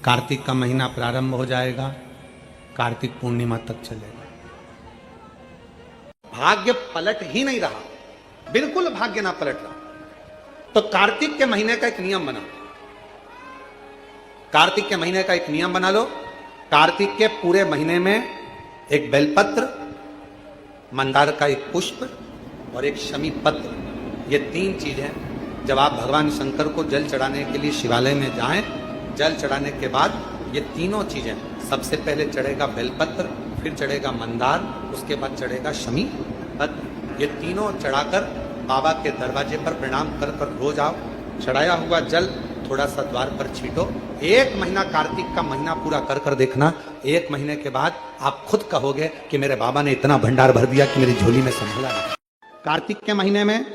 कार्तिक का महीना प्रारंभ हो जाएगा, कार्तिक पूर्णिमा तक चलेगा। भाग्य पलट ही नहीं रहा, बिल्कुल भाग्य ना पलट रहा। तो कार्तिक के महीने का एक नियम बना, कार्तिक के महीने का एक नियम बना लो। कार्तिक के पूरे महीने में एक बेलपत्र, मंदार का एक पुष्प और एक शमी पत्र, ये 3 चीजें जब आप भगवान शंकर को जल चढ़ाने के लिए शिवालय में जाएं, जल चढ़ाने के बाद ये तीनों चीजें, सबसे पहले चढ़ेगा बेलपत्र, फिर चढ़ेगा मंदार, उसके बाद चढ़ेगा शमी पत्र। ये तीनों चढ़ाकर बाबा के दरवाजे पर प्रणाम कर कर रोज आओ। चढ़ाया हुआ जल थोड़ा सा द्वार पर छीटो। 1 महीना कार्तिक का महीना पूरा कर कर देखना। 1 महीने के बाद आप खुद कहोगे कि मेरे बाबा ने इतना भंडार भर दिया कि मेरी झोली में संभला नहीं। कार्तिक के महीने में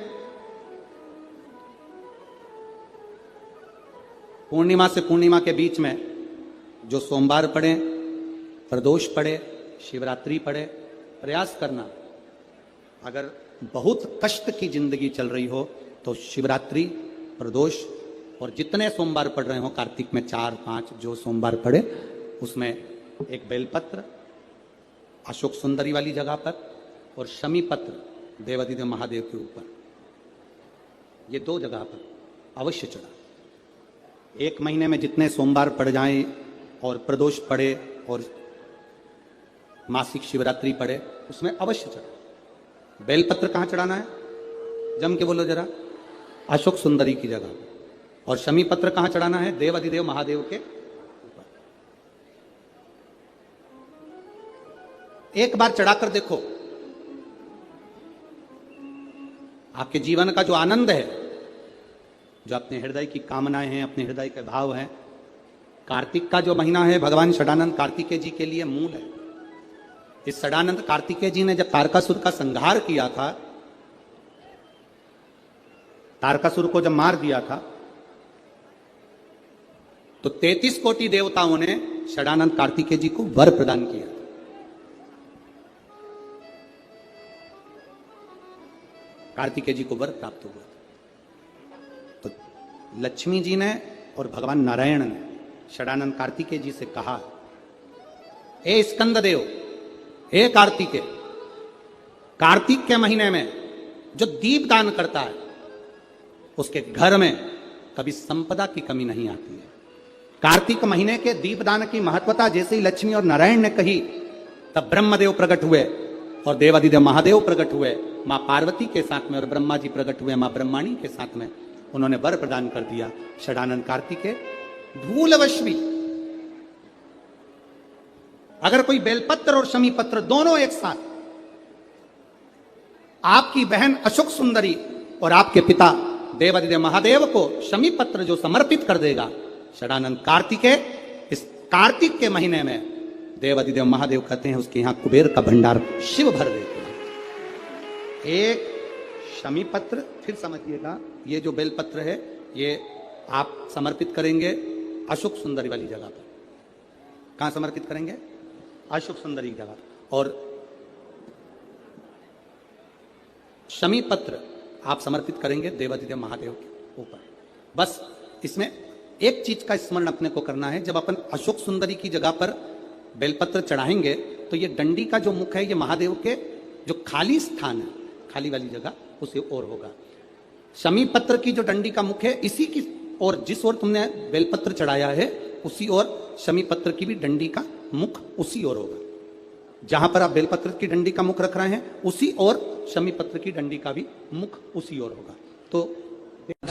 पूर्णिमा से पूर्णिमा के बीच में जो सोमवार पड़े, प्रदोष पड़े, शिवरात्रि पड़े, प्रयास करना। अगर बहुत कष्ट की जिंदगी चल रही हो तो शिवरात्रि, प्रदोष और जितने सोमवार पड़ रहे हो कार्तिक में 4-5 जो सोमवार पड़े, उसमें एक बेलपत्र अशोक सुंदरी वाली जगह पर और शमी पत्र देवादिदेव महादेव के ऊपर, ये 2 जगह पर अवश्य चढ़ा। 1 महीने में जितने सोमवार पड़ जाएं और प्रदोष पड़े और मासिक शिवरात्रि पड़े, उसमें अवश्य चढ़ा। बेलपत्र कहां चढ़ाना है? जम के बोलो जरा। अशोक सुंदरी की जगह। और शमी पत्र कहां चढ़ाना है? देवादिदेव महादेव के ऊपर। एक बार चढ़ाकर देखो, आपके जीवन का जो आनंद है, जो अपने हृदय की कामनाएं हैं, अपने हृदय के भाव हैं, कार्तिक का जो महीना है भगवान षडानंद कार्तिकेय जी के लिए मूल है। इस षडानंद कार्तिकेय जी ने जब तारकासुर का संहार किया था, तारकासुर को जब मार दिया था, तो 33 कोटि देवताओं ने षडानंद कार्तिकेय जी को वर प्रदान किया। कार्तिकेय जी को वर प्राप्त हुआ। तो लक्ष्मी जी ने और भगवान नारायण ने षडानंद कार्तिकेय जी से कहा, हे स्कंद देव, हे कार्तिकेय, कार्तिक के महीने में जो दीप दान करता है उसके घर में कभी संपदा की कमी नहीं आती है। कार्तिक महीने के दीपदान की महत्वता जैसे ही लक्ष्मी और नारायण ने कही, तब ब्रह्मदेव प्रकट हुए और देवादिदेव महादेव प्रकट हुए, मां पार्वती के साथ में, और ब्रह्मा जी प्रकट हुए मां ब्रह्माणी के साथ में। उन्होंने वर प्रदान कर दिया। षडानंद कार्तिकेय धूलवश भी अगर कोई बेलपत्र और शमी पत्र दोनों एक साथ, आपकी बहन अशोक सुंदरी और आपके पिता देवादिदेव महादेव को शमी पत्र जो समर्पित कर देगा, षडानंद कार्तिकेय इस कार्तिक के महीने में देवादिदेव महादेव कहते हैं उसके यहां कुबेर का भंडार शिव भर देते हैं। एक शमी पत्र, फिर समझिएगा, ये जो बेलपत्र है ये आप समर्पित करेंगे अशोक सुंदरी वाली जगह पर। कहां समर्पित करेंगे? अशोक सुंदरी की जगह। और शमी पत्र आप समर्पित करेंगे देवादिदेव महादेव के ऊपर। बस इसमें एक चीज का स्मरण अपने को करना है, जब अपन अशोक सुंदरी की जगह पर बेलपत्र चढ़ाएंगे तो ये डंडी का जो मुख है ये महादेव के जो खाली स्थान है, खाली वाली जगह, उसे ओर होगा। शमी पत्र की जो डंडी का मुख है इसी की ओर, जिस ओर तुमने बेलपत्र चढ़ाया है उसी ओर शमी पत्र की भी डंडी का मुख उसी ओर होगा। जहां पर आप बेलपत्र की डंडी का मुख रख रहे हैं उसी ओर शमी पत्र की डंडी का भी मुख उसी ओर होगा। तो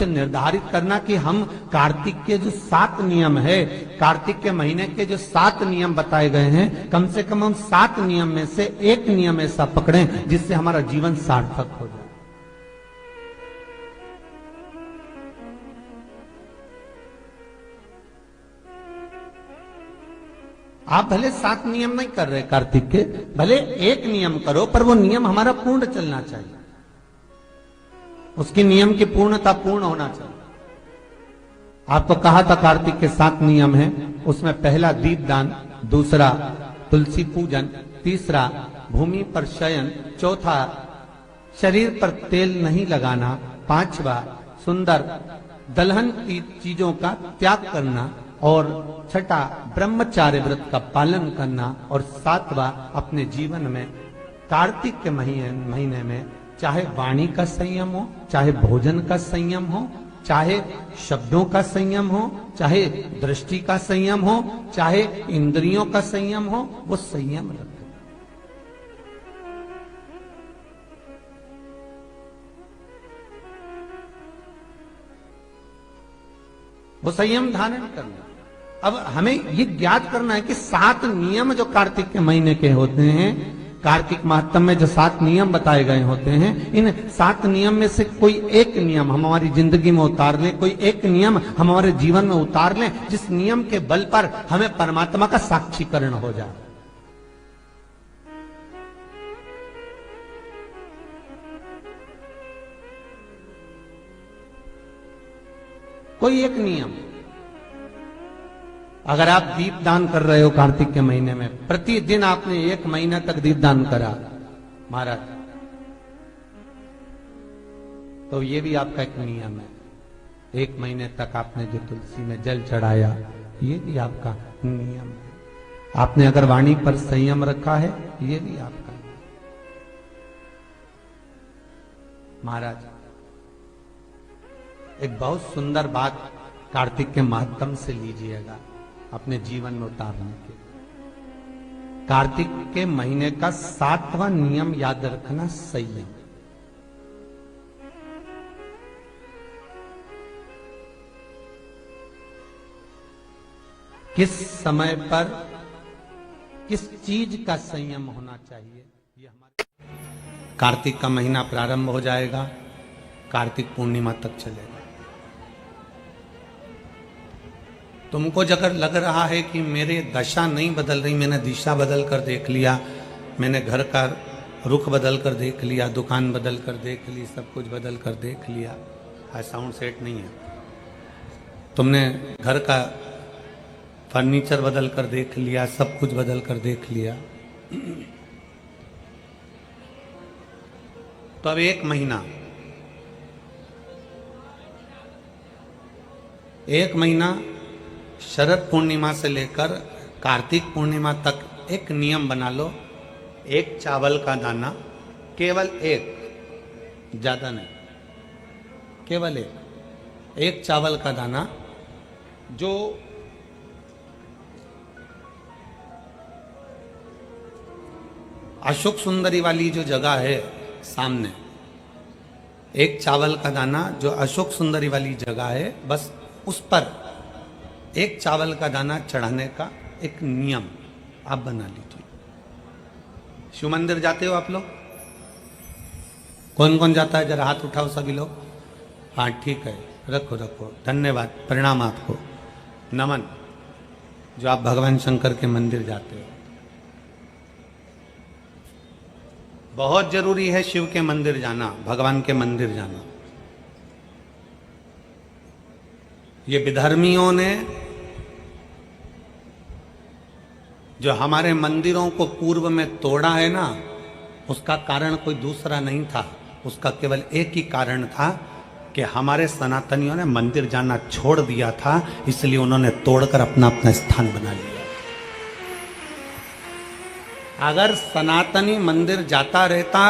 निर्धारित करना कि हम कार्तिक के जो 7 नियम है, कार्तिक के महीने के जो 7 नियम बताए गए हैं, कम से कम हम 7 नियम में से एक नियम ऐसा पकड़ें जिससे हमारा जीवन सार्थक हो जाए। आप भले 7 नियम नहीं कर रहे कार्तिक के, भले एक नियम करो, पर वो नियम हमारा पूर्ण चलना चाहिए, उसकी नियम की पूर्णता पूर्ण होना चाहिए। आपको कहा था कार्तिक के 7 नियम हैं, उसमें पहला दीपदान, दूसरा तुलसी पूजन, तीसरा भूमि पर शयन, चौथा शरीर पर तेल नहीं लगाना, 5वां सुंदर दलहन की चीजों का त्याग करना, और छठा ब्रह्मचार्य व्रत का पालन करना और सातवां अपने जीवन में कार्तिक के महीने में चाहे वाणी का संयम हो, चाहे भोजन का संयम हो, चाहे शब्दों का संयम हो, चाहे दृष्टि का संयम हो, चाहे इंद्रियों का संयम हो, वो संयम रखें। वो संयम धारण करना। अब हमें ये ज्ञात करना है कि 7 नियम जो कार्तिक के महीने के होते हैं, कार्तिक माहत्म में जो 7 नियम बताए गए होते हैं, इन 7 नियम में से कोई एक नियम हम हमारी जिंदगी में उतार लें, कोई एक नियम हम हमारे जीवन में उतार लें, जिस नियम के बल पर हमें परमात्मा का साक्षीकरण हो जाए। कोई एक नियम। अगर आप दीप दान कर रहे हो कार्तिक के महीने में, प्रतिदिन आपने 1 महीना तक दीप दान करा महाराज, तो ये भी आपका एक नियम है। 1 महीने तक आपने जो तुलसी में जल चढ़ाया, ये भी आपका नियम है। आपने अगर वाणी पर संयम रखा है, ये भी आपका महाराज। एक बहुत सुंदर बात कार्तिक के माध्यम से लीजिएगा अपने जीवन में उतारने के। कार्तिक के महीने का 7वां नियम याद रखना, संयम। किस समय पर किस चीज का संयम होना चाहिए, ये हमारे कार्तिक का महीना प्रारंभ हो जाएगा, कार्तिक पूर्णिमा तक चलेगा। तुमको अगर लग रहा है कि मेरे दशा नहीं बदल रही, मैंने दिशा बदल कर देख लिया, मैंने घर का रुख बदल कर देख लिया, दुकान बदल कर देख ली, सब कुछ बदल कर देख लिया, आज साउंड सेट नहीं है, तुमने घर का फर्नीचर बदल कर देख लिया, सब कुछ बदल कर देख लिया, तो अब 1 महीना शरद पूर्णिमा से लेकर कार्तिक पूर्णिमा तक एक नियम बना लो। 1 चावल का दाना, केवल 1, ज्यादा नहीं, केवल 1 चावल का दाना, जो अशोक सुंदरी वाली जो जगह है सामने, 1 चावल का दाना जो अशोक सुंदरी वाली जगह है, बस उस पर 1 चावल का दाना चढ़ाने का एक नियम आप बना लीजिए। शिव मंदिर जाते हो आप लोग? कौन कौन जाता है, जरा हाथ उठाओ सभी लोग। हाँ ठीक है, रखो रखो, धन्यवाद, प्रणाम आपको, नमन, जो आप भगवान शंकर के मंदिर जाते हो। बहुत जरूरी है शिव के मंदिर जाना, भगवान के मंदिर जाना। ये विधर्मियों ने जो हमारे मंदिरों को पूर्व में तोड़ा है ना, उसका कारण कोई दूसरा नहीं था, उसका केवल एक ही कारण था कि हमारे सनातनियों ने मंदिर जाना छोड़ दिया था, इसलिए उन्होंने तोड़कर अपना अपना स्थान बना लिया। अगर सनातनी मंदिर जाता रहता,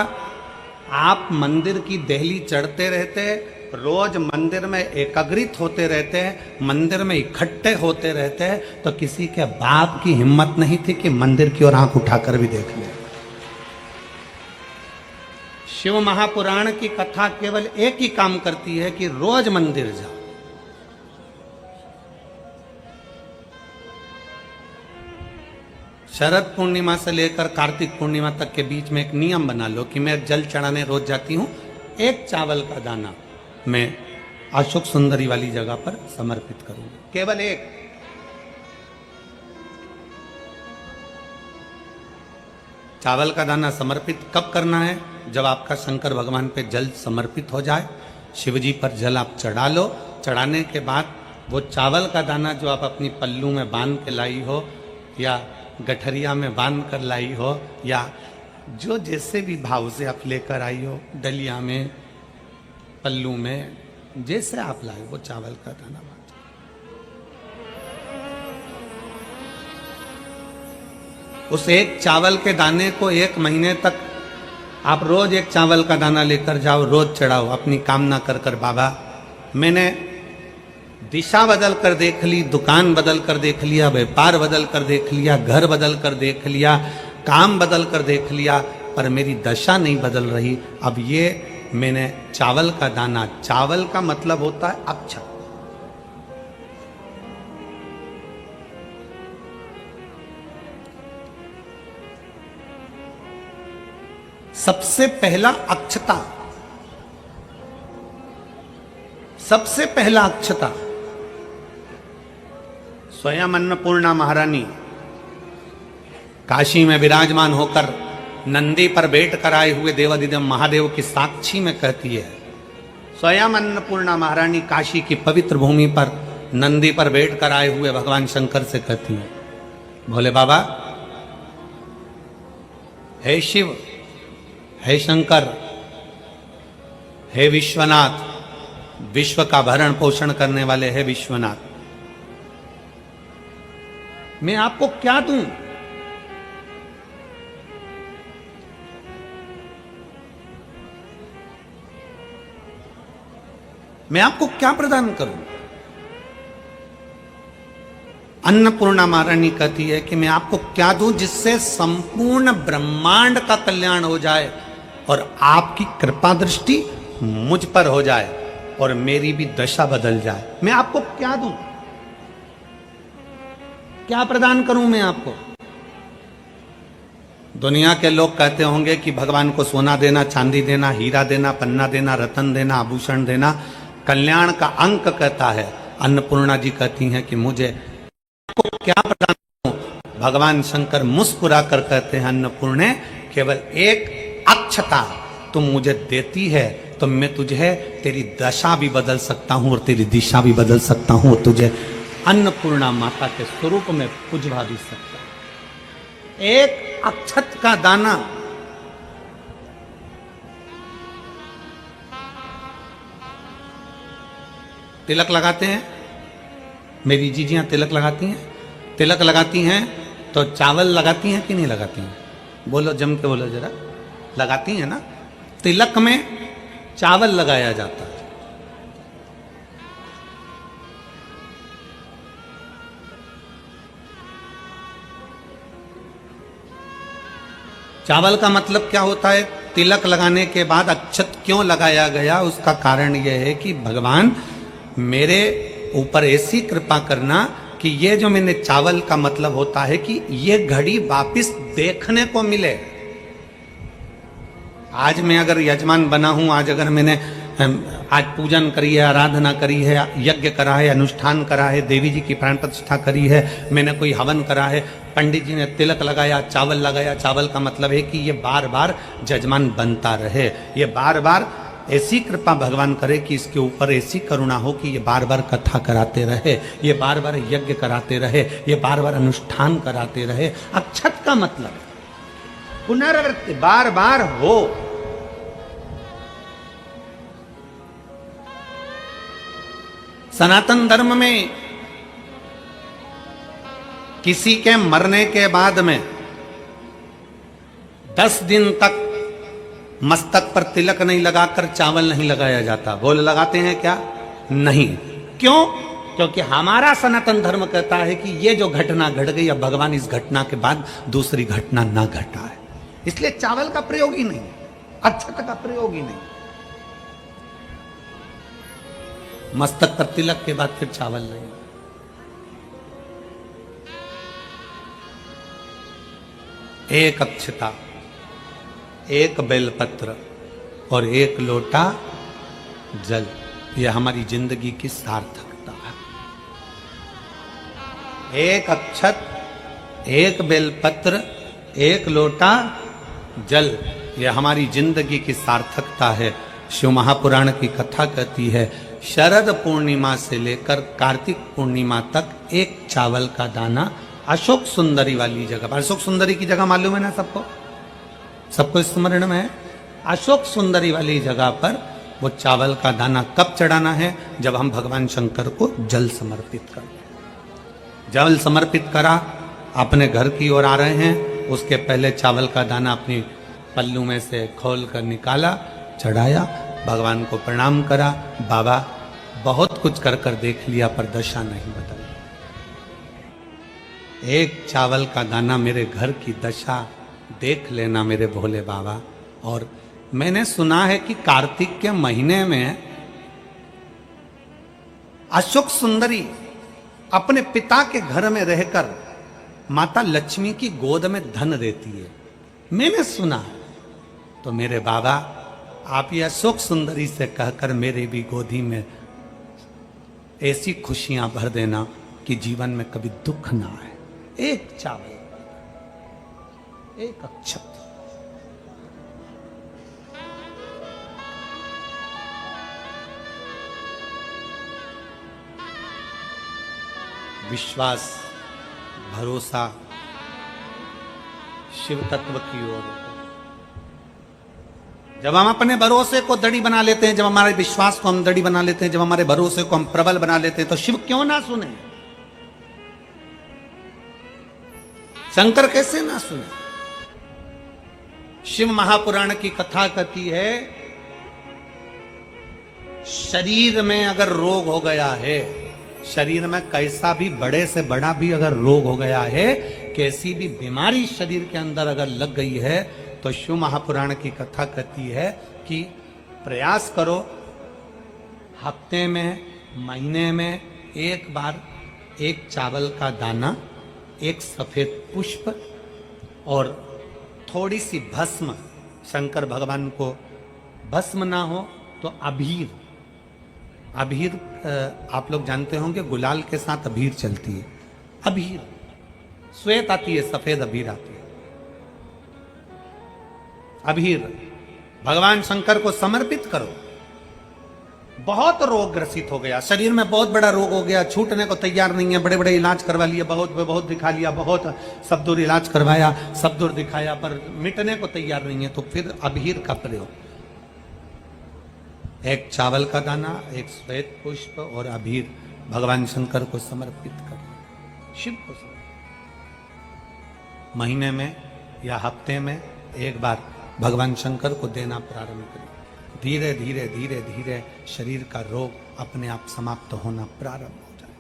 आप मंदिर की देहली चढ़ते रहते, रोज मंदिर में एकत्रित होते रहते, मंदिर में इकट्ठे होते रहते, तो किसी के बाप की हिम्मत नहीं थी कि मंदिर की ओर आंख उठाकर भी देख ले। शिव महापुराण की कथा केवल एक ही काम करती है कि रोज मंदिर जाओ। शरद पूर्णिमा से लेकर कार्तिक पूर्णिमा तक के बीच में एक नियम बना लो कि मैं जल चढ़ाने रोज जाती हूं, 1 चावल का दाना मैं अशोक सुंदरी वाली जगह पर समर्पित करूंगा, केवल 1। चावल का दाना समर्पित कब करना है? जब आपका शंकर भगवान पे जल समर्पित हो जाए, शिव जी पर जल आप चढ़ा लो, चढ़ाने के बाद वो चावल का दाना जो आप अपनी पल्लू में बांध के लाई हो, या गठरिया में बांध कर लाई हो, या जो जैसे भी भाव से आप लेकर आई हो, डलिया में, पल्लू में, जैसे आप लाए, वो चावल का दाना बांध। उस एक चावल के दाने को 1 महीने तक आप रोज एक चावल का दाना लेकर जाओ, रोज चढ़ाओ अपनी कामना कर कर। बाबा मैंने दिशा बदल कर देख ली, दुकान बदल कर देख लिया, व्यापार बदल कर देख लिया, घर बदल कर देख लिया, काम बदल कर देख लिया, पर मेरी दशा नहीं बदल रही। अब ये मैंने चावल का दाना, चावल का मतलब होता है अक्षत। सबसे पहला अक्षता, सबसे पहला अक्षता स्वयं अन्नपूर्णा महारानी काशी में विराजमान होकर नंदी पर बैठ कर आए हुए देवाधिदेव महादेव की साक्षी में कहती है। स्वयं अन्नपूर्णा महारानी काशी की पवित्र भूमि पर नंदी पर बैठ कर आए हुए भगवान शंकर से कहती है, भोले बाबा, हे शिव, हे शंकर, हे विश्वनाथ, विश्व का भरण पोषण करने वाले हे विश्वनाथ, मैं आपको क्या दूं? मैं आपको क्या प्रदान करूं? अन्नपूर्णा महारानी कहती है कि मैं आपको क्या दूं जिससे संपूर्ण ब्रह्मांड का कल्याण हो जाए और आपकी कृपा दृष्टि मुझ पर हो जाए और मेरी भी दशा बदल जाए। मैं आपको क्या दूं? क्या प्रदान करूं मैं आपको? दुनिया के लोग कहते होंगे कि भगवान को सोना देना, चांदी देना, हीरा देना, पन्ना देना, रतन देना, आभूषण देना कल्याण का अंक कहता है। अन्नपूर्णा जी कहती हैं कि मुझे आपको क्या प्रदान करूं? भगवान शंकर मुस्कुरा कर कहते हैं, अन्नपूर्णे, केवल एक अक्षता तुम मुझे देती है तो मैं तुझे तेरी दशा भी बदल सकता हूं और तेरी दिशा भी बदल सकता हूं, तुझे अन्नपूर्णा माता के स्वरूप में पुजवा भी सकता हूं। एक अक्षत का दाना, तिलक लगाते हैं, मेरी जीजियां तिलक लगाती हैं, तिलक लगाती हैं तो चावल लगाती हैं कि नहीं लगाती हैं? बोलो, जम के बोलो जरा। लगाती हैं ना? तिलक में चावल लगाया जाता है। चावल का मतलब क्या होता है? तिलक लगाने के बाद अक्षत क्यों लगाया गया? उसका कारण यह है कि भगवान मेरे ऊपर ऐसी कृपा करना कि ये जो मैंने चावल का मतलब होता है कि ये घड़ी वापिस देखने को मिले। आज मैं अगर यजमान बना हूं, आज अगर मैंने आज पूजन करी है, आराधना करी है, यज्ञ करा है, अनुष्ठान करा है, देवी जी की प्राण प्रतिष्ठा करी है, मैंने कोई हवन करा है, पंडित जी ने तिलक लगाया, चावल लगाया। चावल का मतलब है कि ये बार बार जजमान बनता रहे, ये बार बार ऐसी कृपा भगवान करे कि इसके ऊपर ऐसी करुणा हो कि ये बार बार कथा कराते रहे, ये बार बार यज्ञ कराते रहे, ये बार बार अनुष्ठान कराते रहे। अक्षत का मतलब पुनरावृत्ति, बार बार हो। सनातन धर्म में किसी के मरने के बाद में 10 दिन तक मस्तक पर तिलक नहीं लगाकर चावल नहीं लगाया जाता। बोल, लगाते हैं क्या? नहीं। क्यों? क्योंकि हमारा सनातन धर्म कहता है कि ये जो घटना घट गई, अब भगवान इस घटना के बाद दूसरी घटना ना घटाए, इसलिए चावल का प्रयोग ही नहीं, अक्षत का प्रयोग ही नहीं। मस्तक पर तिलक के बाद फिर चावल नहीं। एक अक्षता, एक बेलपत्र और एक लोटा जल, यह हमारी जिंदगी की सार्थकता है। एक अक्षत, एक बेलपत्र, एक लोटा जल, यह हमारी जिंदगी की सार्थकता है। शिव महापुराण की कथा कहती है, शरद पूर्णिमा से लेकर कार्तिक पूर्णिमा तक एक चावल का दाना अशोक सुंदरी वाली जगह पर, अशोक सुंदरी की जगह मालूम है ना सबको? सबको स्मरण में है? अशोक सुंदरी वाली जगह पर वो चावल का दाना कब चढ़ाना है? जब हम भगवान शंकर को जल समर्पित करें। जल समर्पित करा, अपने घर की ओर आ रहे हैं, उसके पहले चावल का दाना अपनी पल्लू में से खोल कर निकाला, चढ़ाया, भगवान को प्रणाम करा। बाबा बहुत कुछ कर कर देख लिया पर दशा नहीं बदली। एक चावल का दाना मेरे घर की दशा देख लेना मेरे भोले बाबा। और मैंने सुना है कि कार्तिक के महीने में अशोक सुंदरी अपने पिता के घर में रहकर माता लक्ष्मी की गोद में धन देती है, मैंने सुना है। तो मेरे बाबा आप ये अशोक सुंदरी से कहकर मेरे भी गोदी में ऐसी खुशियां भर देना कि जीवन में कभी दुख ना आए। एक चावल, एक अक्षत, विश्वास, भरोसा शिव तत्व की ओर। जब हम अपने भरोसे को दड़ी बना लेते हैं, जब हमारे विश्वास को हम दड़ी बना लेते हैं, जब हमारे भरोसे को हम प्रबल बना लेते हैं, तो शिव क्यों ना सुने? शंकर कैसे ना सुने? शिव महापुराण की कथा कहती है, शरीर में अगर रोग हो गया है, शरीर में कैसा भी बड़े से बड़ा भी अगर रोग हो गया है, कैसी भी बीमारी शरीर के अंदर अगर लग गई है, तो शिव महापुराण की कथा कहती है कि प्रयास करो, हफ्ते में, महीने में एक बार एक चावल का दाना, एक सफेद पुष्प और थोड़ी सी भस्म, शंकर भगवान को भस्म ना हो तो अबीर, अबीर आप लोग जानते होंगे गुलाल के साथ अबीर चलती है, अबीर श्वेत आती है, सफेद अबीर आती है, अबीर भगवान शंकर को समर्पित करो। बहुत रोग ग्रसित हो गया, शरीर में बहुत बड़ा रोग हो गया, छूटने को तैयार नहीं है, बड़े बड़े इलाज करवा लिए, बहुत दिखा लिया, बहुत सब दूर इलाज करवाया, सब दूर दिखाया, पर मिटने को तैयार नहीं है, तो फिर अबीर का प्रयोग, एक चावल का दाना, एक श्वेत पुष्प और अबीर भगवान शंकर को समर्पित कर, शिव को समर्पित। महीने में या हफ्ते में एक बार भगवान शंकर को देना प्रारंभ करें। धीरे धीरे धीरे धीरे शरीर का रोग अपने आप समाप्त होना प्रारंभ हो जाए,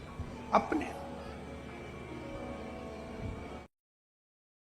अपने आप।